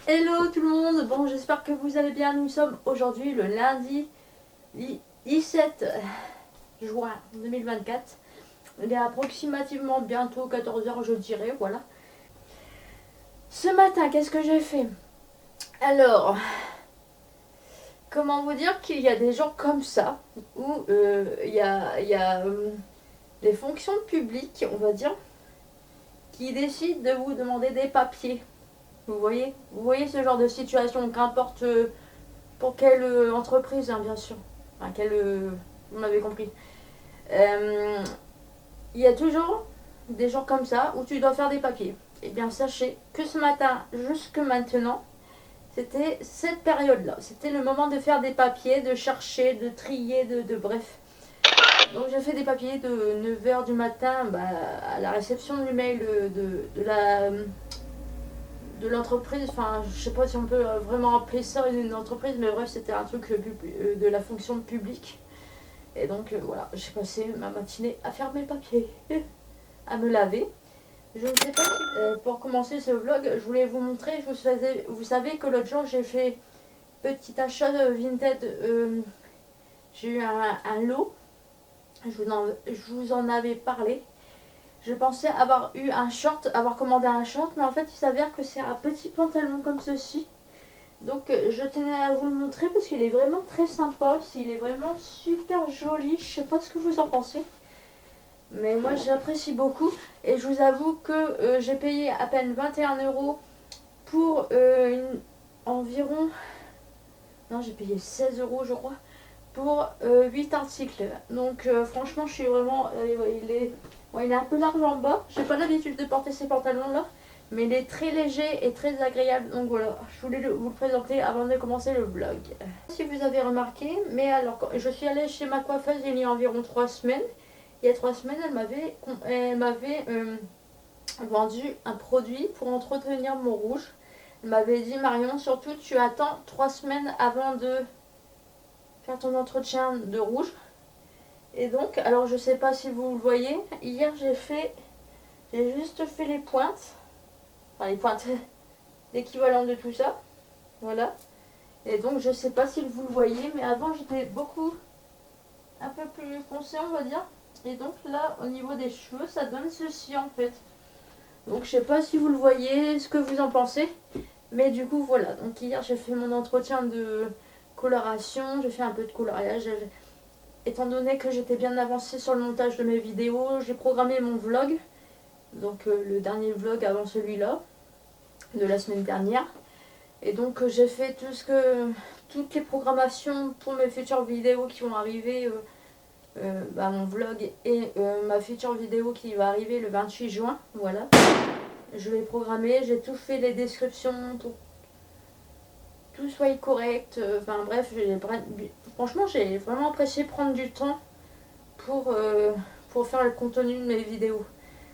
Hello tout le monde, bon j'espère que vous allez bien, nous sommes aujourd'hui le lundi 17 juin 2024. Il est approximativement bientôt 14h je dirais, voilà. Ce matin, qu'est-ce que j'ai fait? Alors, comment vous dire qu'il y a des gens comme ça, où il y a les fonctions publiques, on va dire, qui décident de vous demander des papiers. Vous voyez ce genre de situation, qu'importe pour quelle entreprise, hein, bien sûr. Enfin, vous m'avez compris. Il y a toujours des gens comme ça où tu dois faire des papiers. Eh bien, sachez que ce matin, jusque maintenant, c'était cette période-là. C'était le moment de faire des papiers, de chercher, de trier, bref. Donc j'ai fait des papiers de 9h du matin à la réception du mail de l'entreprise. Enfin, je sais pas si on peut vraiment appeler ça une entreprise, mais bref, c'était un truc de la fonction publique. Et donc voilà, j'ai passé ma matinée à faire mes papiers, à me laver. Je ne sais pas, pour commencer ce vlog, je voulais vous montrer, vous savez que l'autre jour j'ai fait petit achat de Vinted, j'ai eu un lot, je vous en avais parlé. Je pensais avoir commandé un short, mais en fait il s'avère que c'est un petit pantalon comme ceci. Donc je tenais à vous le montrer parce qu'il est vraiment très sympa, il est vraiment super joli, je sais pas ce que vous en pensez. Mais moi j'apprécie beaucoup et je vous avoue que j'ai payé à peine 21 € pour environ... Non, j'ai payé 16 € je crois pour 8 articles. Donc franchement je suis vraiment... il est un peu large en bas, j'ai pas l'habitude de porter ces pantalons là. Mais il est très léger et très agréable. Donc voilà, je voulais vous le présenter avant de commencer le vlog. Si vous avez remarqué, mais alors je suis allée chez ma coiffeuse il y a environ 3 semaines. Il y a 3 semaines, elle m'avait vendu un produit pour entretenir mon rouge. Elle m'avait dit: Marion, surtout tu attends 3 semaines avant de faire ton entretien de rouge. Et donc, alors je sais pas si vous le voyez, hier j'ai juste fait les pointes. Enfin les pointes, l'équivalent de tout ça. Voilà. Et donc je sais pas si vous le voyez, mais avant j'étais un peu plus foncé on va dire. Et donc là au niveau des cheveux ça donne ceci en fait. Donc je sais pas si vous le voyez, ce que vous en pensez. Mais du coup voilà, donc hier j'ai fait mon entretien de coloration, j'ai fait un peu de coloriage. Étant donné que j'étais bien avancée sur le montage de mes vidéos, j'ai programmé mon vlog. Donc le dernier vlog avant celui-là, de la semaine dernière. Et donc j'ai fait toutes les programmations pour mes futures vidéos qui vont arriver, mon vlog et ma future vidéo qui va arriver le 28 juin. Voilà. Je l'ai programmé, j'ai tout fait, les descriptions, pour tout soit correct. Enfin bref, franchement j'ai vraiment apprécié prendre du temps pour faire le contenu de mes vidéos.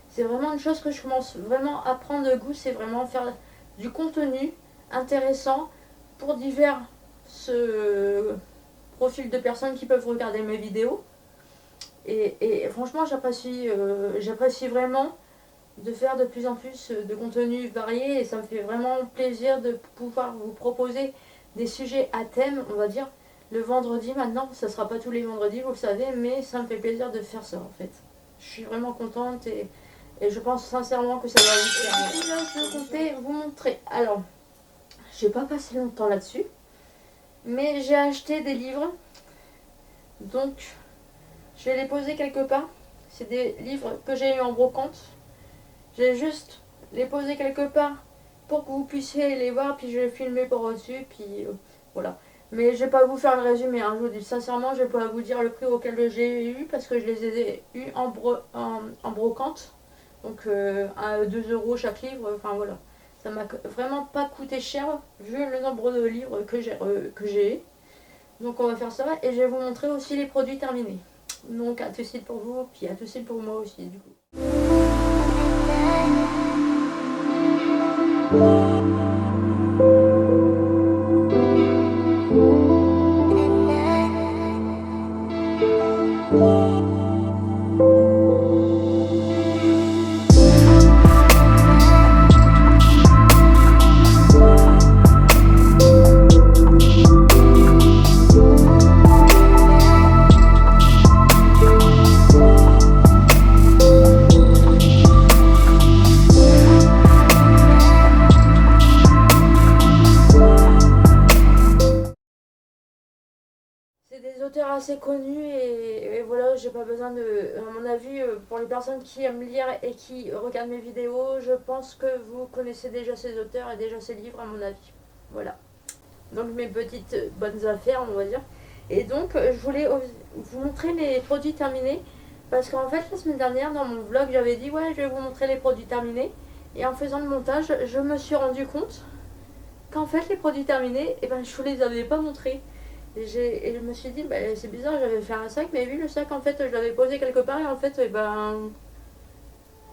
C'est vraiment une chose que je commence vraiment à prendre goût, c'est vraiment faire du contenu intéressant pour divers profils de personnes qui peuvent regarder mes vidéos. Et franchement j'apprécie vraiment de faire de plus en plus de contenu varié et ça me fait vraiment plaisir de pouvoir vous proposer des sujets à thème, on va dire. Le vendredi maintenant, ça sera pas tous les vendredis, vous le savez, mais ça me fait plaisir de faire ça en fait. Je suis vraiment contente et je pense sincèrement que ça va vous plaire. Là, je comptais vous montrer. Alors, j'ai pas passé longtemps là-dessus, mais j'ai acheté des livres. Donc, je vais les poser quelque part. C'est des livres que j'ai eu en brocante. J'ai juste les poser quelque part pour que vous puissiez les voir, puis je vais filmer par au-dessus, puis voilà. Mais je vais pas vous faire le résumé, hein. Je vous dis sincèrement, je vais pas vous dire le prix auquel j'ai eu parce que je les ai eu en brocante. Donc à 2 € chaque livre, enfin voilà. Ça m'a vraiment pas coûté cher vu le nombre de livres que j'ai. Donc on va faire ça et je vais vous montrer aussi les produits terminés. Donc à tout de suite pour vous, puis à tout de suite pour moi aussi du coup. univers assez connu et voilà, j'ai pas besoin de. À mon avis, pour les personnes qui aiment lire et qui regardent mes vidéos, je pense que vous connaissez déjà ces auteurs et déjà ces livres, à mon avis. Voilà. Donc mes petites bonnes affaires, on va dire. Et donc, je voulais vous montrer les produits terminés. Parce qu'en fait, la semaine dernière, dans mon vlog, j'avais dit ouais, je vais vous montrer les produits terminés. Et en faisant le montage, je me suis rendu compte qu'en fait, les produits terminés, eh ben, je vous les avais pas montrés. Et je me suis dit, bah, c'est bizarre, j'avais fait un sac, mais vu le sac, en fait, je l'avais posé quelque part et en fait, eh ben,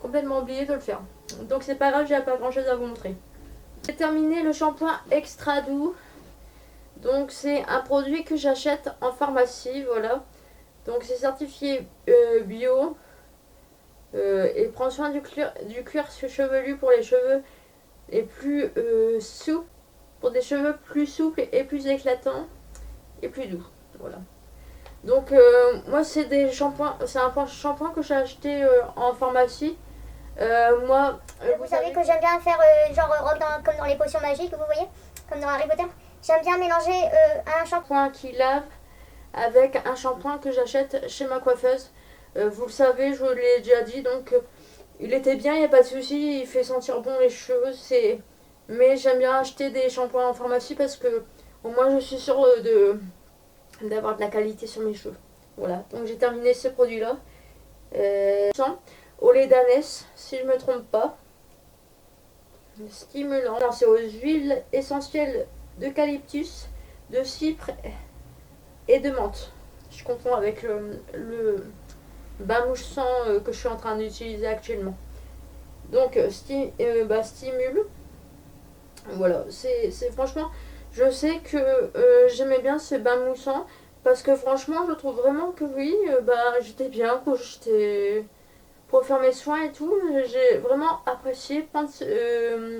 complètement oublié de le faire. Donc c'est pas grave, j'ai pas grand chose à vous montrer. J'ai terminé le shampoing extra doux. Donc c'est un produit que j'achète en pharmacie, voilà. Donc c'est certifié bio et prend soin du cuir chevelu pour les cheveux et plus souples, pour des cheveux plus souples et plus éclatants et plus doux, voilà. Donc moi c'est des shampoings, c'est un shampoing que j'ai acheté en pharmacie. Moi, vous savez que j'aime bien faire comme dans les potions magiques, vous voyez, comme dans Harry Potter. J'aime bien mélanger un shampoing qui lave avec un shampoing que j'achète chez ma coiffeuse. Vous le savez, je vous l'ai déjà dit, donc il était bien, il n'y a pas de souci, il fait sentir bon les cheveux. Mais j'aime bien acheter des shampoings en pharmacie parce que au moins je suis sûre d'avoir de la qualité sur mes cheveux. Voilà, donc j'ai terminé ce produit-là. Au lait d'ânesse, si je ne me trompe pas. Stimulant. C'est aux huiles essentielles d'eucalyptus, de cypre et de menthe. Je confonds avec le bain moussant que je suis en train d'utiliser actuellement. Donc stimule. Voilà, c'est franchement, je sais que j'aimais bien ce bain moussant parce que franchement, je trouve vraiment que oui, j'étais bien quand j'étais pour faire mes soins et tout. J'ai vraiment apprécié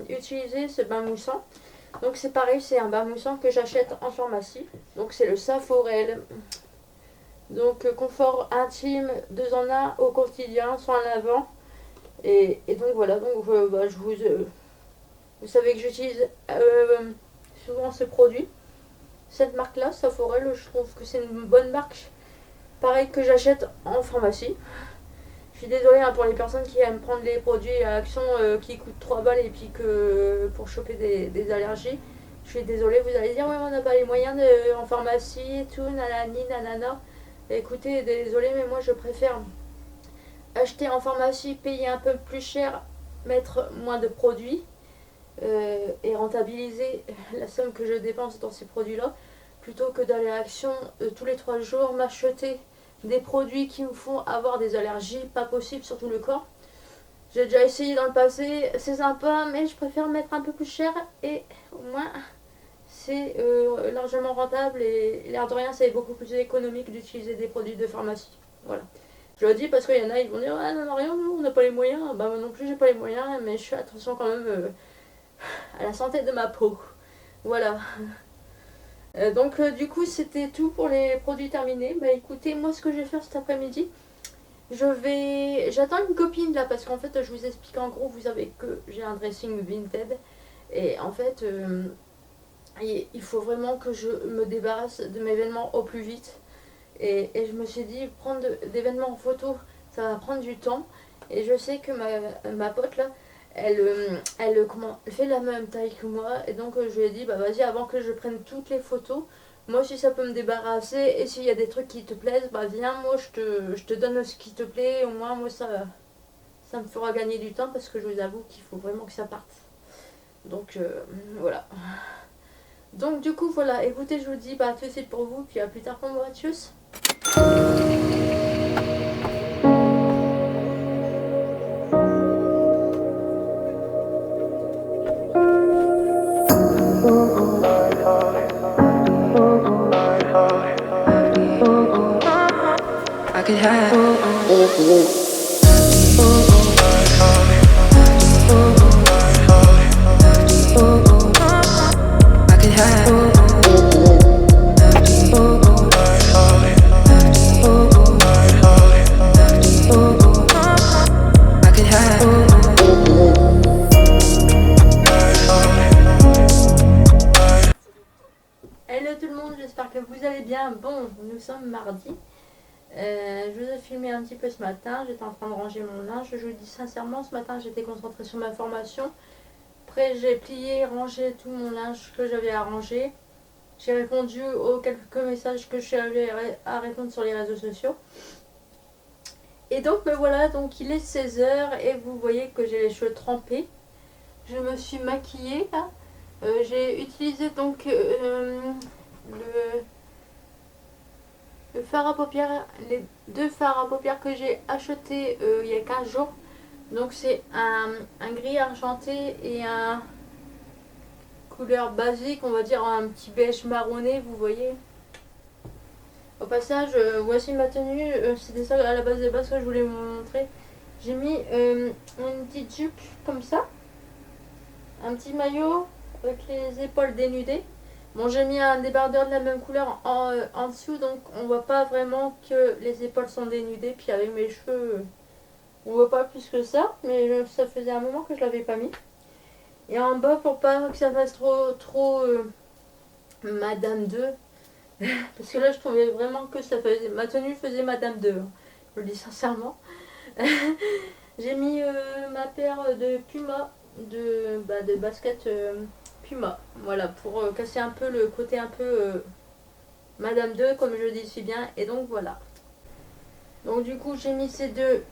utiliser ce bain moussant. Donc c'est pareil, c'est un bain moussant que j'achète en pharmacie. Donc c'est le Saforel. Donc confort intime, 2 en 1 au quotidien, soin lavant. Et donc voilà, donc vous savez que j'utilise souvent ce produit. Cette marque-là, Saforel, je trouve que c'est une bonne marque. Pareil que j'achète en pharmacie. Je suis désolée pour les personnes qui aiment prendre les produits à Action qui coûtent 3 balles et puis que pour choper des allergies. Je suis désolée, vous allez dire ouais, on n'a pas les moyens en pharmacie et tout, nanani, nanana. Écoutez, désolée, mais moi je préfère acheter en pharmacie, payer un peu plus cher, mettre moins de produits et rentabiliser la somme que je dépense dans ces produits-là, plutôt que d'aller à Action tous les 3 jours, m'acheter des produits qui me font avoir des allergies, pas possible sur tout le corps. J'ai déjà essayé dans le passé, c'est sympa, mais je préfère mettre un peu plus cher et au moins c'est largement rentable et l'air de rien, c'est beaucoup plus économique d'utiliser des produits de pharmacie. Voilà. Je le dis parce qu'il y en a, ils vont dire ah non, rien, nous on n'a pas les moyens. Bah moi non plus j'ai pas les moyens, mais je fais attention quand même à la santé de ma peau. Voilà. Donc du coup c'était tout pour les produits terminés. Bah écoutez, moi ce que je vais faire cet après-midi, j'attends une copine là parce qu'en fait je vous explique en gros, vous savez que j'ai un dressing Vinted et en fait il faut vraiment que je me débarrasse de mes vêtements au plus vite et je me suis dit prendre des vêtements en photo ça va prendre du temps et je sais que ma pote là elle fait la même taille que moi et donc je lui ai dit bah vas-y avant que je prenne toutes les photos, moi si ça peut me débarrasser et s'il y a des trucs qui te plaisent bah viens, moi je te donne ce qui te plaît, au moins moi ça me fera gagner du temps parce que je vous avoue qu'il faut vraiment que ça parte. Donc voilà. Donc du coup voilà, écoutez je vous dis bah tout de suite pour vous puis à plus tard pour moi, tchuss. I could have Hello tout le monde, j'espère que vous allez bien. Bon, nous sommes mardi. Je vous ai filmé un petit peu ce matin, j'étais en train de ranger mon linge. Je vous dis sincèrement, ce matin j'étais concentrée sur ma formation. Après j'ai plié, rangé tout mon linge que j'avais à ranger. J'ai répondu aux quelques messages que j'avais à répondre sur les réseaux sociaux. Et donc me voilà, donc il est 16 h et vous voyez que j'ai les cheveux trempés. Je me suis maquillée là. J'ai utilisé donc le fard à paupières, les deux fards à paupières que j'ai acheté il y a 15 jours. Donc c'est un gris argenté et un couleur basique, on va dire un petit beige marronné, vous voyez. Au passage, voici ma tenue, c'était ça à la base des bases que je voulais vous montrer. J'ai mis une petite jupe comme ça, un petit maillot avec les épaules dénudées. Bon, j'ai mis un débardeur de la même couleur en dessous, donc on voit pas vraiment que les épaules sont dénudées. Puis avec mes cheveux, on voit pas plus que ça, mais ça faisait un moment que je l'avais pas mis. Et en bas, pour pas que ça fasse trop Madame 2, parce que là je trouvais vraiment que ça faisait, ma tenue faisait Madame 2, hein, je le dis sincèrement. J'ai mis ma paire de Puma, de basket Puma, voilà, pour casser un peu le côté un peu Madame 2, comme je dis si bien, et donc voilà. Donc du coup j'ai mis ces deux,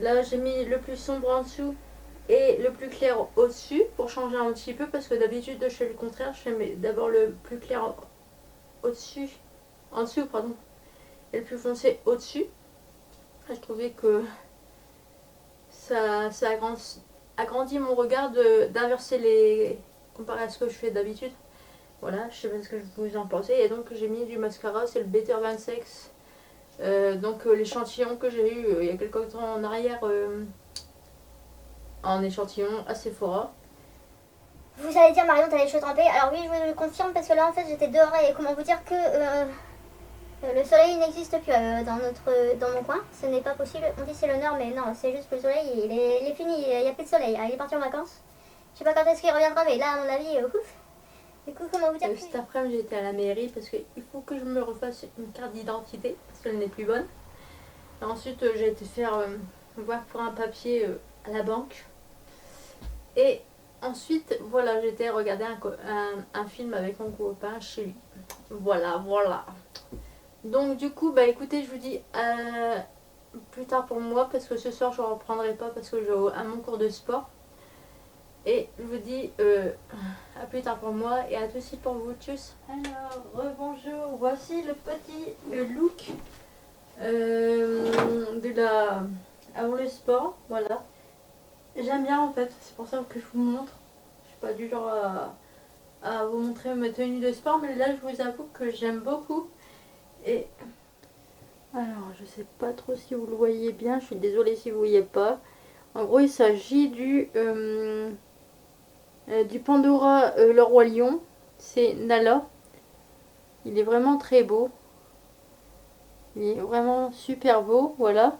là j'ai mis le plus sombre en dessous et le plus clair au-dessus, pour changer un petit peu, parce que d'habitude je fais le contraire, je fais d'abord le plus clair au-dessus, en dessous pardon, et le plus foncé au-dessus. Je trouvais que ça agrandit mon regard d'inverser les, comparé à ce que je fais d'habitude. Voilà, je sais pas ce que vous en pensez. Et donc j'ai mis du mascara, c'est le Better 26. Donc l'échantillon que j'ai eu il y a quelques temps en arrière, en échantillon à Sephora. Vous allez dire, Marion, t'as les cheveux trempés. Alors oui, je vous le confirme parce que là, en fait, j'étais dehors et comment vous dire que le soleil n'existe plus dans mon coin. Ce n'est pas possible. On dit c'est le nord, mais non, c'est juste que le soleil, il est fini. Il n'y a plus de soleil. Il est parti en vacances. Je sais pas quand est-ce qu'il reviendra, mais là, à mon avis, ouf. Du coup, comment vous dire Cet après-midi, j'étais à la mairie parce qu'il faut que je me refasse une carte d'identité parce qu'elle n'est plus bonne. Et ensuite, j'ai été faire voir pour un papier à la banque. Et ensuite, voilà, j'étais regarder un film avec mon copain chez lui. Voilà. Donc du coup, bah écoutez, je vous dis plus tard pour moi parce que ce soir je ne reprendrai pas parce que j'ai mon cours de sport. Et je vous dis à plus tard pour moi et à tout de suite pour vous. Tchuss. Alors, rebonjour, voici le petit look avant le sport. Voilà. J'aime bien en fait, c'est pour ça que je vous montre. Je suis pas du genre à vous montrer ma tenue de sport, mais là je vous avoue que j'aime beaucoup. Et alors je sais pas trop si vous le voyez bien, je suis désolée si vous ne voyez pas. En gros il s'agit du Pandora le Roi Lion, c'est Nala. Il est vraiment très beau. Il est vraiment super beau, voilà.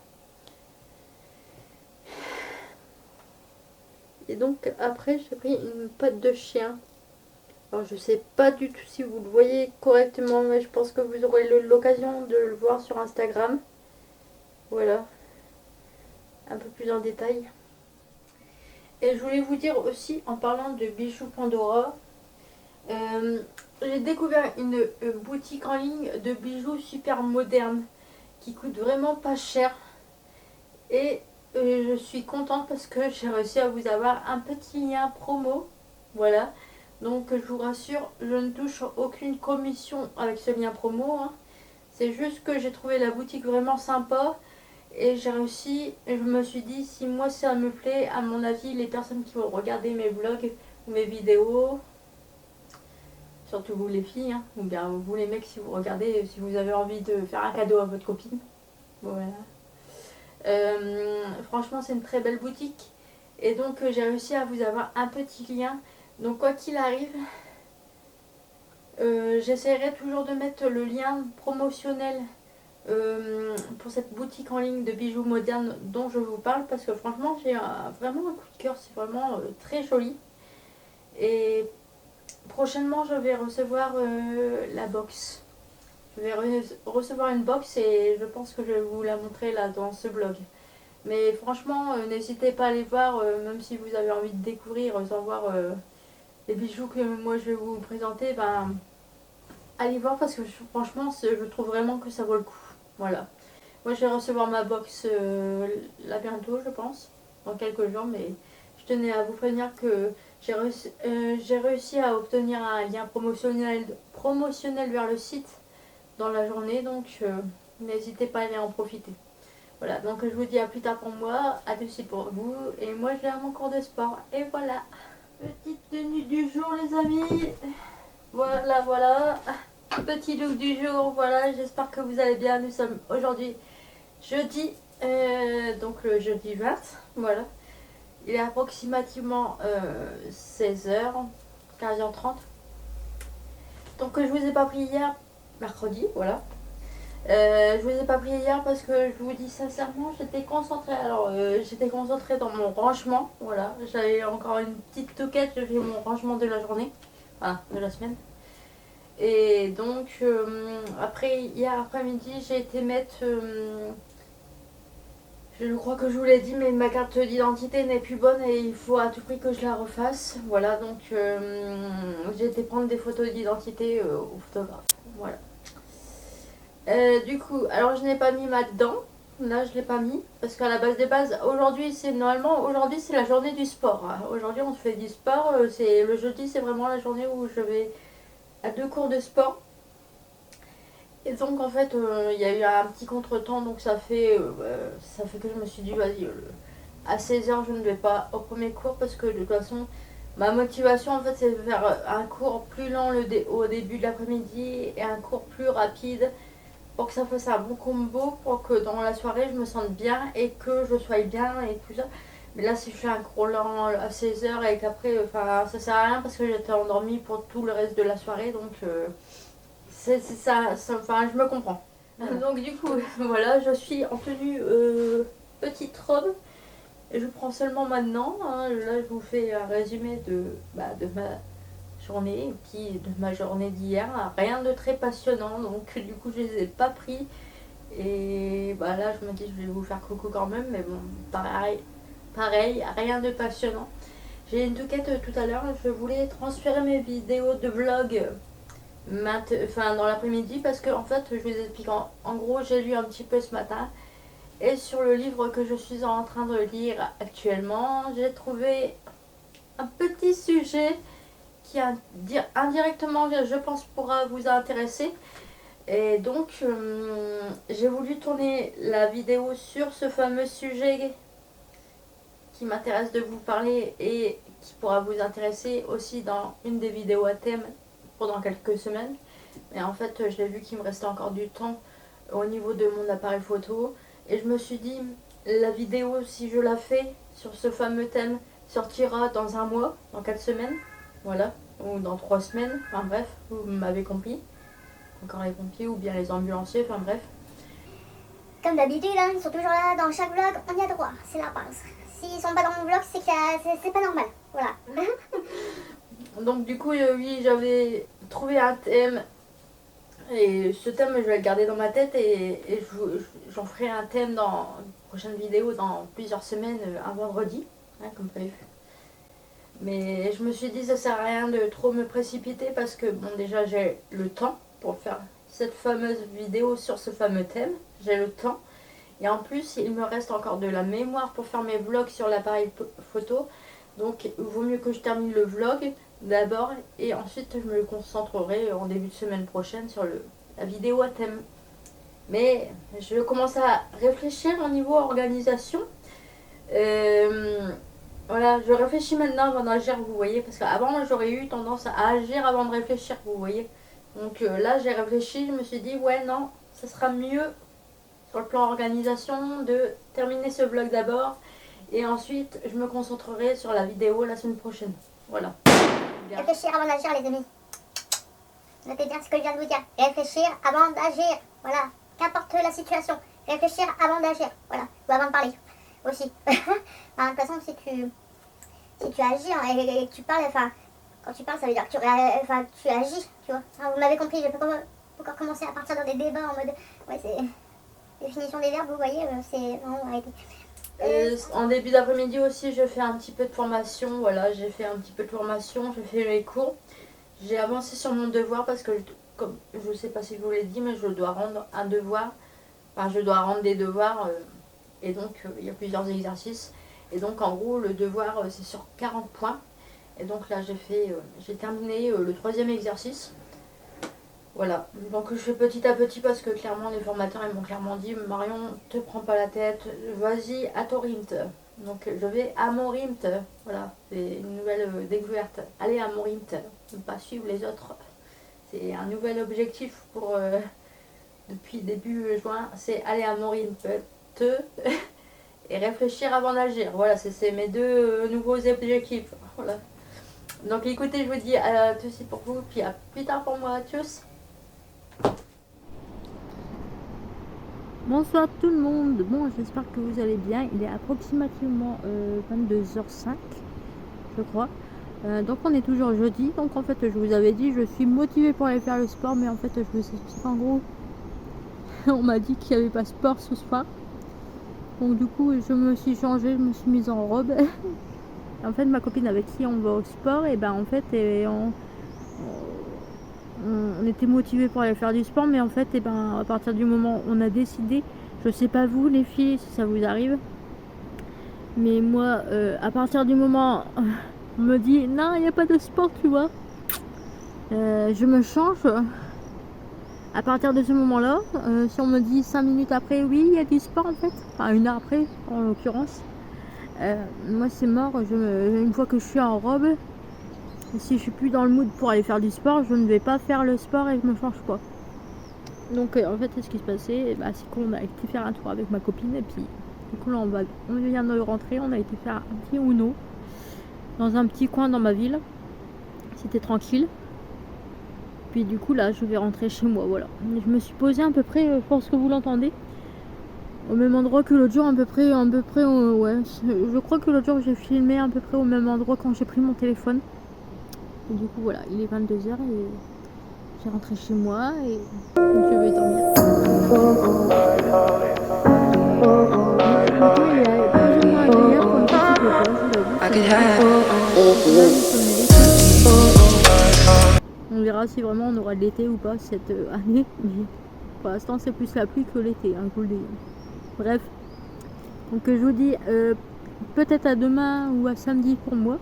Et donc après j'ai pris une patte de chien. Alors je sais pas du tout si vous le voyez correctement, mais je pense que vous aurez l'occasion de le voir sur Instagram. Voilà. Un peu plus en détail. Et je voulais vous dire aussi, en parlant de bijoux Pandora, j'ai découvert une boutique en ligne de bijoux super modernes qui coûte vraiment pas cher. Et je suis contente parce que j'ai réussi à vous avoir un petit lien promo. Voilà. Donc je vous rassure, je ne touche aucune commission avec ce lien promo, hein. C'est juste que j'ai trouvé la boutique vraiment sympa. Et j'ai réussi, et je me suis dit, si moi ça me plaît, à mon avis, les personnes qui vont regarder mes vlogs ou mes vidéos, surtout vous les filles, hein, ou bien vous les mecs si vous regardez, si vous avez envie de faire un cadeau à votre copine. Voilà. Franchement, c'est une très belle boutique. Et donc, j'ai réussi à vous avoir un petit lien. Donc, quoi qu'il arrive, j'essaierai toujours de mettre le lien promotionnel pour cette boutique en ligne de bijoux modernes dont je vous parle, parce que franchement j'ai vraiment un coup de cœur, c'est vraiment très joli. Et prochainement je vais recevoir la box Je vais recevoir une box et je pense que je vais vous la montrer là dans ce vlog. Mais franchement, n'hésitez pas à aller voir, même si vous avez envie de découvrir, sans voir les bijoux que moi je vais vous présenter, ben allez voir parce que franchement, je trouve vraiment que ça vaut le coup. Voilà. Moi, je vais recevoir ma box là bientôt, je pense, dans quelques jours, mais je tenais à vous prévenir que j'ai réussi à obtenir un lien promotionnel vers le site dans la journée, donc n'hésitez pas à aller en profiter. Voilà, donc je vous dis à plus tard pour moi, à tout de suite pour vous, et moi je vais à mon cours de sport, et voilà. Petite tenue du jour les amis, voilà, voilà. Petit look du jour, voilà, j'espère que vous allez bien. Nous sommes aujourd'hui jeudi, donc le jeudi 20, voilà. Il est approximativement 16h, 15h30. Donc je vous ai pas pris hier, mercredi, voilà. Je vous ai pas pris hier parce que je vous dis sincèrement, j'étais concentrée. Alors j'étais concentrée dans mon rangement, voilà. J'avais encore une petite toquette, j'ai fait mon rangement de la journée, enfin de la semaine. Et donc, après, hier après-midi, j'ai été mettre, je crois que je vous l'ai dit, mais ma carte d'identité n'est plus bonne et il faut à tout prix que je la refasse. Voilà, donc j'ai été prendre des photos d'identité au photographe. Voilà. Du coup, alors je n'ai pas mis ma dent. Là, je l'ai pas mis parce qu'à la base des bases, aujourd'hui, c'est la journée du sport. Aujourd'hui, on fait du sport. C'est le jeudi, c'est vraiment la journée où je vais à 2 cours de sport. Et donc en fait il y a eu un petit contretemps, donc ça fait que je me suis dit vas-y, à 16h je ne vais pas au premier cours parce que de toute façon ma motivation en fait c'est de faire un cours plus lent au début de l'après-midi et un cours plus rapide pour que ça fasse un bon combo, pour que dans la soirée je me sente bien et que je sois bien et tout ça. Mais là, si je fais un cours lent à 16h et qu'après, ça sert à rien parce que j'étais endormie pour tout le reste de la soirée. Donc, c'est ça, je me comprends. Donc, du coup, voilà, je suis en tenue petite robe. Et je prends seulement maintenant. Hein, là, je vous fais un résumé de ma journée, de ma journée d'hier. Rien de très passionnant. Donc, du coup, je les ai pas pris. Et là, je me dis, je vais vous faire coucou quand même. Mais bon, pareil, rien de passionnant. J'ai une touquette tout à l'heure, je voulais transférer mes vidéos de vlog dans l'après-midi parce que en fait je vous explique en gros j'ai lu un petit peu ce matin et sur le livre que je suis en train de lire actuellement j'ai trouvé un petit sujet qui indirectement je pense pourra vous intéresser et donc j'ai voulu tourner la vidéo sur ce fameux sujet qui m'intéresse de vous parler et qui pourra vous intéresser aussi dans une des vidéos à thème pendant quelques semaines. Mais en fait, je l'ai vu qu'il me restait encore du temps au niveau de mon appareil photo. Et je me suis dit, la vidéo, si je la fais sur ce fameux thème, sortira dans un mois, dans 4 semaines, voilà, ou dans 3 semaines, enfin bref, vous m'avez compris. Encore les pompiers ou bien les ambulanciers, enfin bref. Comme d'habitude, hein, ils sont toujours là dans chaque vlog, on y a droit, c'est la base. S'ils sont pas dans mon vlog, c'est que c'est pas normal. Voilà. Donc du coup, oui, j'avais trouvé un thème. Et ce thème, je vais le garder dans ma tête et j'en ferai un thème dans une prochaine vidéo dans plusieurs semaines, un vendredi, hein, comme prévu. Mais je me suis dit, ça sert à rien de trop me précipiter parce que, bon, déjà, j'ai le temps pour faire cette fameuse vidéo sur ce fameux thème. J'ai le temps. Et en plus, il me reste encore de la mémoire pour faire mes vlogs sur l'appareil photo. Donc, il vaut mieux que je termine le vlog d'abord et ensuite je me concentrerai en début de semaine prochaine sur la vidéo à thème. Mais je commence à réfléchir au niveau organisation. Voilà, je réfléchis maintenant avant d'agir, vous voyez, parce qu'avant j'aurais eu tendance à agir avant de réfléchir, vous voyez. Donc là, j'ai réfléchi, je me suis dit, ouais, non, ça sera mieux sur le plan organisation de terminer ce vlog d'abord et ensuite je me concentrerai sur la vidéo la semaine prochaine. Voilà. Réfléchir avant d'agir, les amis. Notez bien ce que je viens de vous dire. Réfléchir avant d'agir. Voilà. Qu'importe la situation. Réfléchir avant d'agir. Voilà. Ou avant de parler. Aussi. De toute façon, si tu agis hein, et que tu parles, enfin, quand tu parles, ça veut dire que tu agis, tu vois. Enfin, vous m'avez compris, je ne sais pas encore commencer à partir dans des débats en mode, ouais, c'est définition des verbes, vous voyez, c'est vraiment arrêté. En début d'après-midi aussi, je fais un petit peu de formation. Voilà, j'ai fait un petit peu de formation, je fais mes cours. J'ai avancé sur mon devoir parce que, comme je ne sais pas si je vous l'ai dit, mais je dois rendre un devoir. Enfin, je dois rendre des devoirs et donc il y a plusieurs exercices. Et donc, en gros, le devoir, c'est sur 40 points. Et donc là, j'ai terminé le 3e exercice. Voilà, donc je fais petit à petit parce que clairement les formateurs ils m'ont clairement dit Marion, te prends pas la tête, vas-y à ton RIMT. Donc je vais à mon RIMT, voilà, c'est une nouvelle découverte. Allez à mon RIMT, ne pas suivre les autres. C'est un nouvel objectif pour depuis début juin, c'est aller à mon RIMT et réfléchir avant d'agir. Voilà, c'est mes deux nouveaux objectifs. Voilà. Donc écoutez, je vous dis à tous pour vous, puis à plus tard pour moi, tchuss. Bonsoir tout le monde, bon j'espère que vous allez bien, il est approximativement 22h05 je crois, donc on est toujours jeudi, donc en fait je vous avais dit je suis motivée pour aller faire le sport, mais en fait je vous explique en gros, on m'a dit qu'il n'y avait pas sport ce soir, donc du coup je me suis changée, je me suis mise en robe, en fait ma copine avec qui on va au sport, et ben en fait on était motivés pour aller faire du sport, mais en fait et ben, à partir du moment où on a décidé, je sais pas vous les filles si ça vous arrive, mais moi à partir du moment on me dit non il n'y a pas de sport tu vois, je me change à partir de ce moment là, si on me dit 5 minutes après oui il y a du sport en fait, enfin 1 heure après en l'occurrence, moi c'est mort, une fois que je suis en robe, si je suis plus dans le mood pour aller faire du sport, je ne vais pas faire le sport et je me change pas. Donc en fait ce qui se passait, bah, c'est qu'on a été faire un tour avec ma copine et puis du coup là on vient de rentrer, on a été faire un petit Uno dans un petit coin dans ma ville, c'était tranquille. Puis du coup là je vais rentrer chez moi, voilà. Je me suis posée à peu près, je pense que vous l'entendez, au même endroit que l'autre jour, à peu près ouais, je crois que l'autre jour j'ai filmé à peu près au même endroit quand j'ai pris mon téléphone. Et du coup voilà, il est 22h et j'ai rentré chez moi et donc je vais dormir. Il est plus ou moins agréable comme petit repas, je vous l'avoue. On verra si vraiment on aura de l'été ou pas cette année, mais pour l'instant c'est plus la pluie que l'été, hein, je vous le dis. Bref, donc je vous dis peut-être à demain ou à samedi pour moi.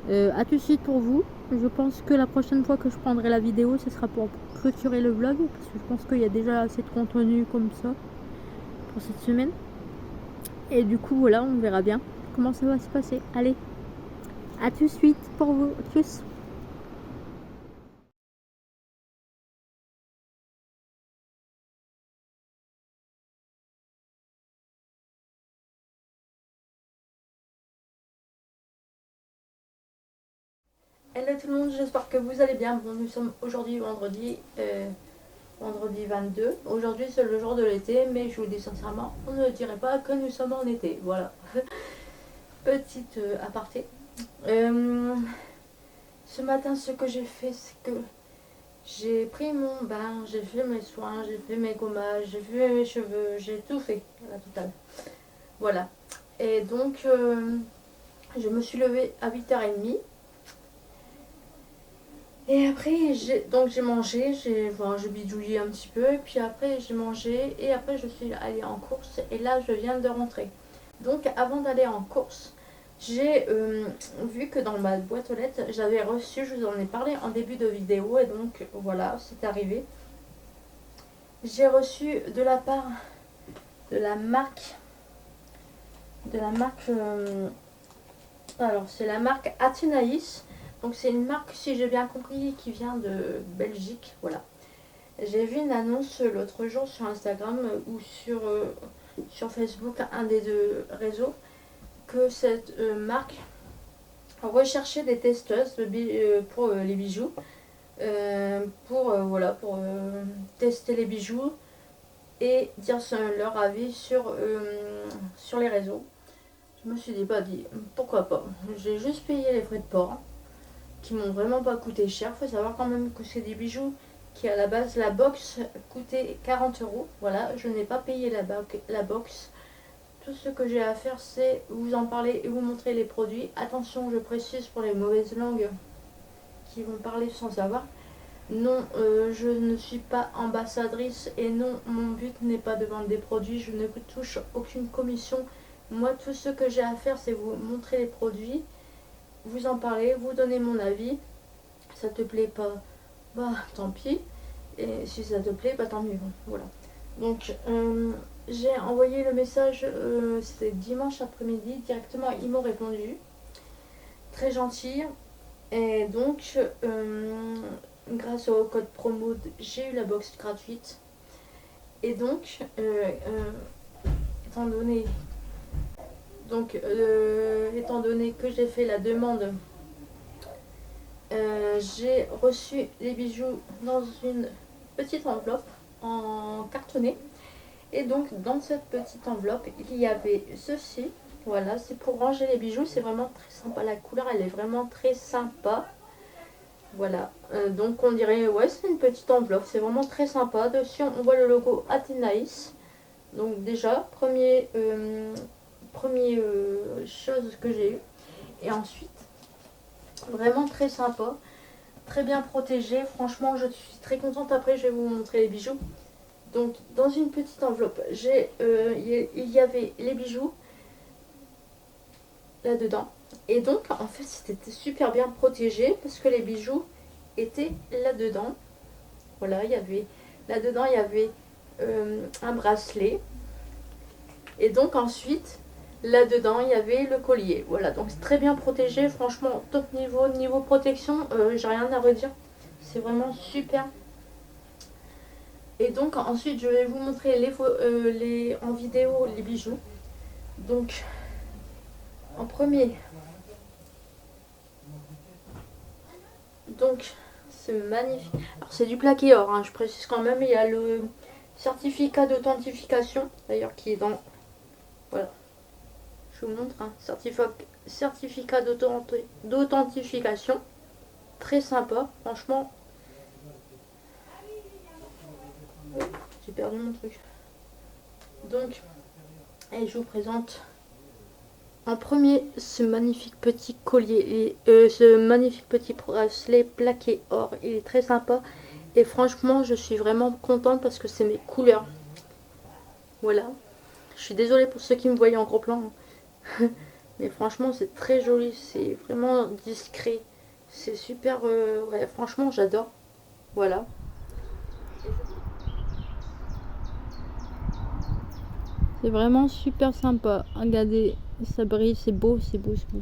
À tout de suite pour vous. Je pense que la prochaine fois que je prendrai la vidéo, ce sera pour clôturer le vlog, parce que je pense qu'il y a déjà assez de contenu comme ça pour cette semaine. Et du coup voilà, on verra bien comment ça va se passer. Allez, à tout de suite pour vous. Tchuss. Hello tout le monde, j'espère que vous allez bien. Bon, nous sommes aujourd'hui vendredi 22. Aujourd'hui c'est le jour de l'été, mais je vous dis sincèrement, on ne dirait pas que nous sommes en été. Voilà. Petite aparté. Ce matin, ce que j'ai fait, c'est que j'ai pris mon bain, j'ai fait mes soins, j'ai fait mes gommages, j'ai fait mes cheveux, j'ai tout fait, la totale. Voilà. Et donc, je me suis levée à 8h30. Et après, j'ai mangé, j'ai bidouillé un petit peu, et puis après j'ai mangé, et après je suis allée en course, et là je viens de rentrer. Donc avant d'aller en course, j'ai vu que dans ma boîte aux lettres, j'avais reçu, je vous en ai parlé en début de vidéo, et donc voilà, c'est arrivé. J'ai reçu de la part de la marque, alors c'est la marque Athénaïs. Donc c'est une marque, si j'ai bien compris, qui vient de Belgique, voilà. J'ai vu une annonce l'autre jour sur Instagram ou sur Facebook, un des deux réseaux, que cette marque recherchait des testeuses pour les bijoux, pour tester les bijoux et dire leur avis sur les réseaux. Je me suis dit, pourquoi pas. J'ai juste payé les frais de port, qui m'ont vraiment pas coûté cher. Faut savoir quand même que c'est des bijoux qui à la base, la box coûtait 40 euros. Voilà, je n'ai pas payé la box. Tout ce que j'ai à faire, c'est vous en parler et vous montrer les produits. Attention, je précise pour les mauvaises langues qui vont parler sans savoir. Non, je ne suis pas ambassadrice et non, mon but n'est pas de vendre des produits. Je ne touche aucune commission. Moi, tout ce que j'ai à faire, c'est vous montrer les produits, vous en parler, vous donner mon avis. Ça te plaît pas, bah tant pis. Et si ça te plaît, bah tant mieux. Voilà. Donc, j'ai envoyé le message, c'était dimanche après-midi, directement, ils m'ont répondu. Très gentil. Et donc, grâce au code promo, j'ai eu la box gratuite. Et donc, étant donné que j'ai fait la demande, j'ai reçu les bijoux dans une petite enveloppe en cartonné. Et donc dans cette petite enveloppe il y avait ceci. Voilà, c'est pour ranger les bijoux, c'est vraiment très sympa, la couleur elle est vraiment très sympa. Voilà, donc on dirait, ouais, c'est une petite enveloppe, c'est vraiment très sympa. Dessus on voit le logo Athénaïs. Donc déjà, premier chose que j'ai eu. Et ensuite, vraiment très sympa, très bien protégé. Franchement, je suis très contente. Après, je vais vous montrer les bijoux. Donc, dans une petite enveloppe, il y avait les bijoux là-dedans. Et donc, en fait, c'était super bien protégé parce que les bijoux étaient là-dedans. Voilà, là-dedans, il y avait un bracelet. Et donc, ensuite, là-dedans, il y avait le collier. Voilà, donc c'est très bien protégé. Franchement, top niveau protection, j'ai rien à redire. C'est vraiment super. Et donc, ensuite, je vais vous montrer en vidéo les bijoux. Donc, en premier, donc, c'est magnifique. Alors, c'est du plaqué or, hein, je précise quand même. Il y a le certificat d'authentification, d'ailleurs, qui est dans... Voilà. Je vous montre un certificat d'authentification. Très sympa, franchement. J'ai perdu mon truc. Donc, et je vous présente en premier ce magnifique petit collier et ce magnifique petit bracelet plaqué or. Il est très sympa et franchement, je suis vraiment contente parce que c'est mes couleurs. Voilà. Je suis désolée pour ceux qui me voyaient en gros plan. Mais franchement, c'est très joli. C'est vraiment discret. C'est super... ouais, franchement, j'adore. Voilà. C'est vraiment super sympa. Regardez, ça brille, c'est beau, c'est beau, c'est beau.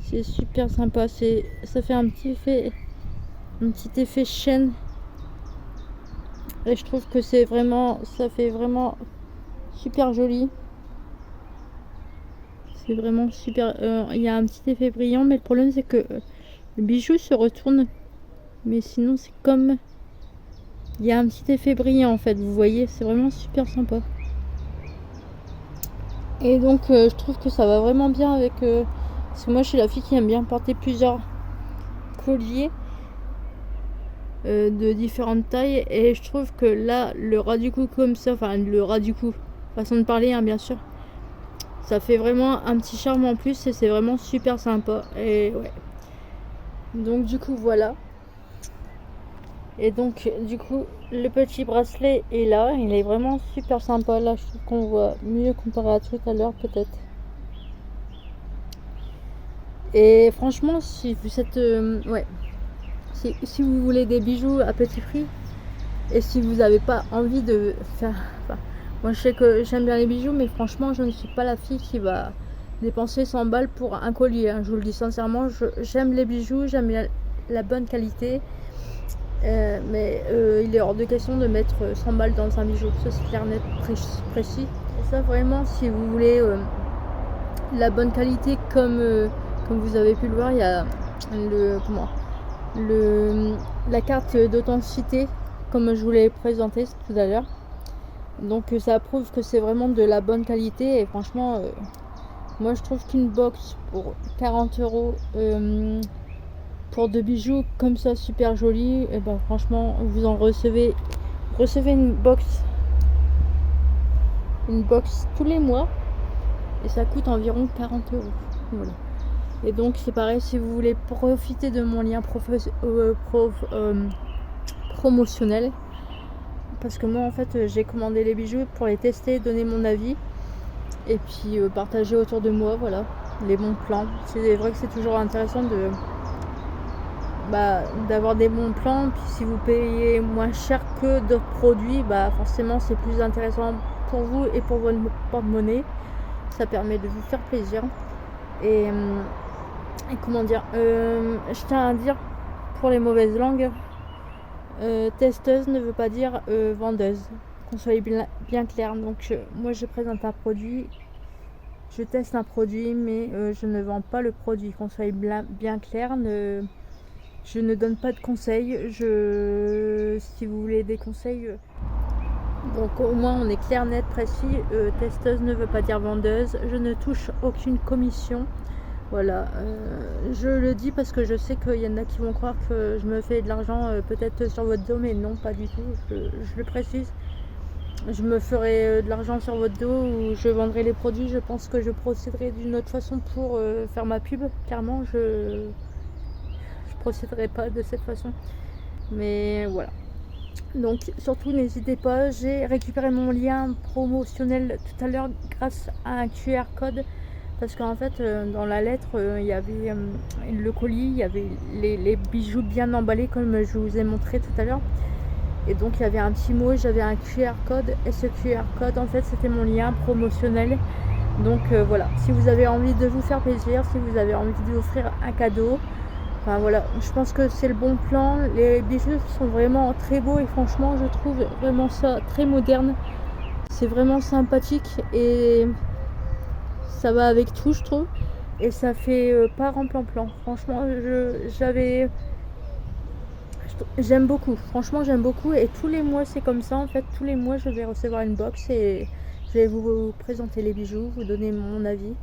C'est super sympa. Ça fait un petit effet chaîne. Et je trouve que ça fait vraiment super joli. C'est vraiment super. Il y a un petit effet brillant, mais le problème c'est que le bijou se retourne. Mais sinon, c'est comme... Il y a un petit effet brillant en fait, vous voyez, c'est vraiment super sympa. Et donc je trouve que ça va vraiment bien avec... parce que moi je suis la fille qui aime bien porter plusieurs colliers de différentes tailles. Et je trouve que là, le ras du cou comme ça, enfin le ras du cou, façon de parler hein, bien sûr, ça fait vraiment un petit charme en plus et c'est vraiment super sympa. Et ouais. Donc du coup voilà. Et donc du coup le petit bracelet est là, il est vraiment super sympa. Là je trouve qu'on voit mieux comparé à tout à l'heure peut-être. Et franchement si vous êtes si vous voulez des bijoux à petit prix et si vous n'avez pas envie de faire... Enfin, moi je sais que j'aime bien les bijoux mais franchement je ne suis pas la fille qui va dépenser 100 balles pour un collier hein. Je vous le dis sincèrement, j'aime les bijoux, j'aime la bonne qualité. Mais il est hors de question de mettre 100 balles dans un bijou, ça c'est clair, net, précis. Et ça vraiment, si vous voulez la bonne qualité, comme vous avez pu le voir, il y a la carte d'authenticité, comme je vous l'ai présenté tout à l'heure. Donc ça prouve que c'est vraiment de la bonne qualité. Et franchement, moi je trouve qu'une box pour 40 euros pour 2 bijoux comme ça super jolis, et ben franchement vous recevez une box tous les mois et ça coûte environ 40 €. Voilà. Et donc c'est pareil, si vous voulez profiter de mon lien promotionnel, parce que moi en fait j'ai commandé les bijoux pour les tester, donner mon avis et puis partager autour de moi, voilà, les bons plans. C'est vrai que c'est toujours intéressant d'avoir des bons plans, puis si vous payez moins cher que d'autres produits, forcément c'est plus intéressant pour vous et pour votre porte-monnaie. Ça permet de vous faire plaisir. Et comment dire, je tiens à dire, pour les mauvaises langues, testeuse ne veut pas dire vendeuse, qu'on soit bien clair. Donc moi je présente un produit, je teste un produit, mais je ne vends pas le produit, qu'on soit bien clair. Je ne donne pas de conseils. Si vous voulez des conseils, donc au moins on est clair, net, précis. Testeuse ne veut pas dire vendeuse. Je ne touche aucune commission. Voilà, je le dis parce que je sais qu'il y en a qui vont croire que je me fais de l'argent peut-être sur votre dos, mais non, pas du tout. Je le précise. Je me ferai de l'argent sur votre dos ou je vendrai les produits. Je pense que je procéderai d'une autre façon pour faire ma pub. Clairement, je procéderai pas de cette façon. Mais voilà. Donc surtout n'hésitez pas, j'ai récupéré mon lien promotionnel tout à l'heure grâce à un QR code, parce qu'en fait dans la lettre il y avait le colis, il y avait les bijoux bien emballés comme je vous ai montré tout à l'heure, et donc il y avait un petit mot, j'avais un QR code, et ce QR code en fait c'était mon lien promotionnel. Donc voilà, si vous avez envie de vous faire plaisir, si vous avez envie d'offrir un cadeau, enfin voilà, je pense que c'est le bon plan. Les bijoux sont vraiment très beaux et franchement je trouve vraiment ça très moderne. C'est vraiment sympathique et ça va avec tout, je trouve. Et ça fait pas remplan-plan. Franchement, j'aime beaucoup. Franchement, j'aime beaucoup. Et tous les mois, c'est comme ça. En fait, tous les mois, je vais recevoir une box et je vais vous présenter les bijoux, vous donner mon avis.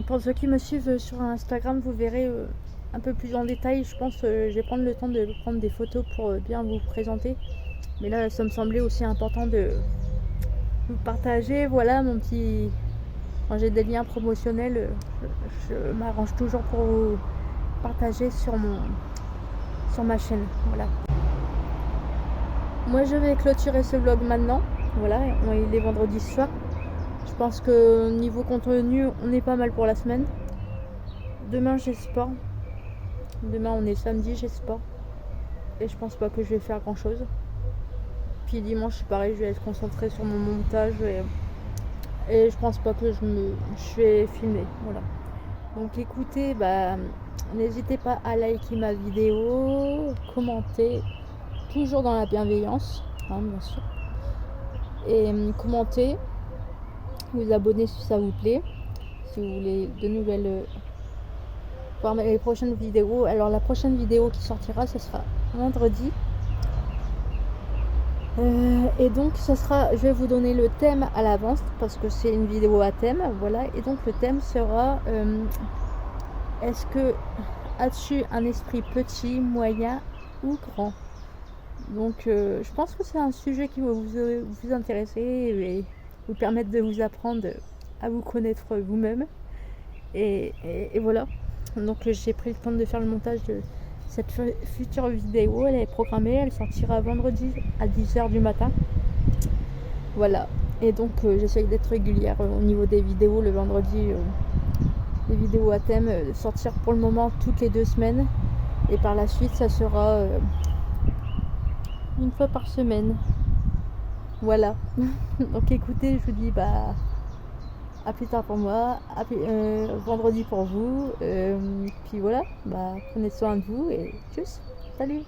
Pour ceux qui me suivent sur Instagram, vous verrez un peu plus en détail. Je pense que je vais prendre le temps de prendre des photos pour bien vous présenter. Mais là, ça me semblait aussi important de vous partager. Voilà mon petit... Quand j'ai des liens promotionnels, je m'arrange toujours pour vous partager sur ma chaîne. Voilà. Moi, je vais clôturer ce vlog maintenant. Voilà, il est vendredi soir. Je pense que niveau contenu, on est pas mal pour la semaine. Demain, j'ai sport. Demain, on est samedi, j'ai sport. Et je pense pas que je vais faire grand chose. Puis dimanche, c'est pareil, je vais être concentrée sur mon montage. Et je pense pas que je vais filmer. Voilà. Donc écoutez, n'hésitez pas à liker ma vidéo, commenter, toujours dans la bienveillance, hein, bien sûr. Et commenter. Vous abonner si ça vous plaît, si vous voulez de nouvelles voir les prochaines vidéos. Alors la prochaine vidéo qui sortira, ce sera vendredi, et donc je vais vous donner le thème à l'avance parce que c'est une vidéo à thème, voilà. Et donc le thème sera est-ce que as-tu un esprit petit, moyen ou grand? Donc je pense que c'est un sujet qui va vous intéresser et vous permettre de vous apprendre à vous connaître vous-même. Et voilà. Donc j'ai pris le temps de faire le montage de cette future vidéo. Elle est programmée, elle sortira vendredi à 10h du matin. Voilà. Et donc j'essaye d'être régulière au niveau des vidéos. Le vendredi, les vidéos à thème sortir pour le moment toutes les 2 semaines. Et par la suite, ça sera une fois par semaine. Voilà. Donc écoutez, je vous dis à plus tard pour moi, vendredi pour vous. Puis voilà, prenez soin de vous et tchuss, salut.